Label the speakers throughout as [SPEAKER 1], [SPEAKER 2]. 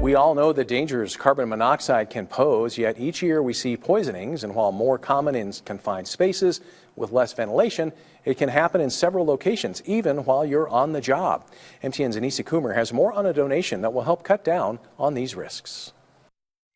[SPEAKER 1] We all know the dangers carbon monoxide can pose, yet each year we see poisonings, and while more common in confined spaces with less ventilation, it can happen in several locations, even while you're on the job. MTN's Anissa Coomer has more on a donation that will help cut down on these risks.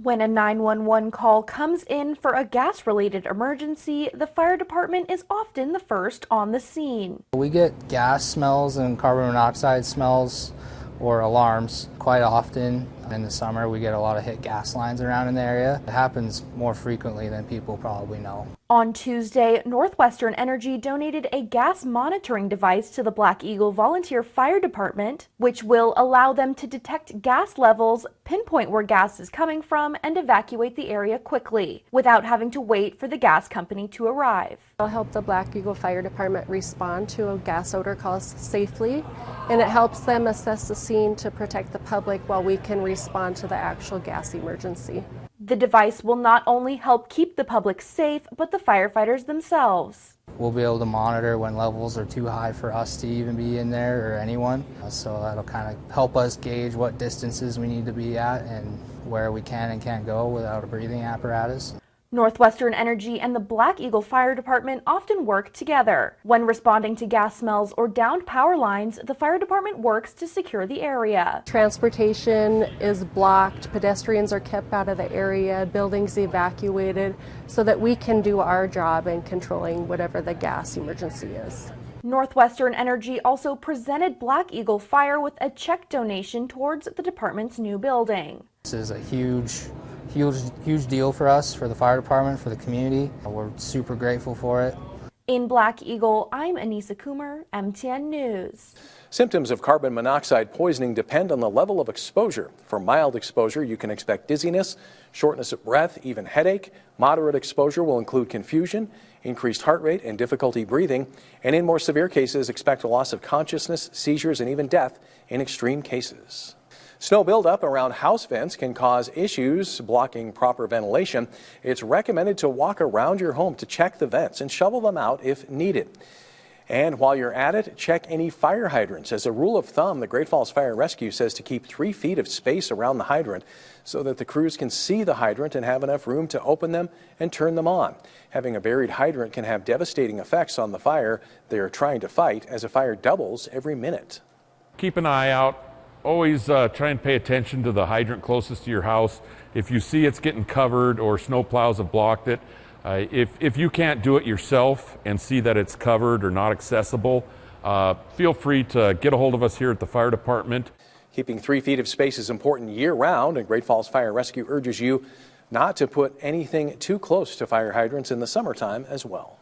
[SPEAKER 2] When a 911 call comes in for a gas-related emergency, the fire department is often the first on the scene.
[SPEAKER 3] We get gas smells and carbon monoxide smells or alarms quite often. In the summer, we get a lot of hit gas lines around in the area. It happens more frequently than people probably know.
[SPEAKER 2] On Tuesday, Northwestern Energy donated a gas monitoring device to the Black Eagle Volunteer Fire Department, which will allow them to detect gas levels, pinpoint where gas is coming from, and evacuate the area quickly, without having to wait for the gas company to arrive.
[SPEAKER 4] It'll help the Black Eagle Fire Department respond to a gas odor call safely, and it helps them assess the scene to protect the public while we can respond to the actual gas emergency.
[SPEAKER 2] The device will not only help keep the public safe, but the firefighters themselves.
[SPEAKER 3] We'll be able to monitor when levels are too high for us to even be in there or anyone. So that'll kind of help us gauge what distances we need to be at and where we can and can't go without a breathing apparatus.
[SPEAKER 2] Northwestern Energy and the Black Eagle Fire Department often work together. When responding to gas smells or downed power lines, the fire department works to secure the area.
[SPEAKER 4] Transportation is blocked, pedestrians are kept out of the area, buildings evacuated, so that we can do our job in controlling whatever the gas emergency is.
[SPEAKER 2] Northwestern Energy also presented Black Eagle Fire with a check donation towards the department's new building.
[SPEAKER 3] This is a huge deal for us, for the fire department, for the community. We're super grateful for it.
[SPEAKER 2] In Black Eagle, I'm Anissa Coomer, MTN News.
[SPEAKER 1] Symptoms of carbon monoxide poisoning depend on the level of exposure. For mild exposure, you can expect dizziness, shortness of breath, even headache. Moderate exposure will include confusion, increased heart rate, and difficulty breathing. And in more severe cases, expect a loss of consciousness, seizures, and even death in extreme cases. Snow buildup around house vents can cause issues blocking proper ventilation. It's recommended to walk around your home to check the vents and shovel them out if needed. And while you're at it, check any fire hydrants. As a rule of thumb, the Great Falls Fire Rescue says to keep 3 feet of space around the hydrant so that the crews can see the hydrant and have enough room to open them and turn them on. Having a buried hydrant can have devastating effects on the fire they are trying to fight, as a fire doubles every minute.
[SPEAKER 5] Keep an eye out. Always try and pay attention to the hydrant closest to your house. If you see it's getting covered or snow plows have blocked it, if you can't do it yourself and see that it's covered or not accessible, feel free to get a hold of us here at the fire department.
[SPEAKER 1] Keeping 3 feet of space is important year-round, and Great Falls Fire Rescue urges you not to put anything too close to fire hydrants in the summertime as well.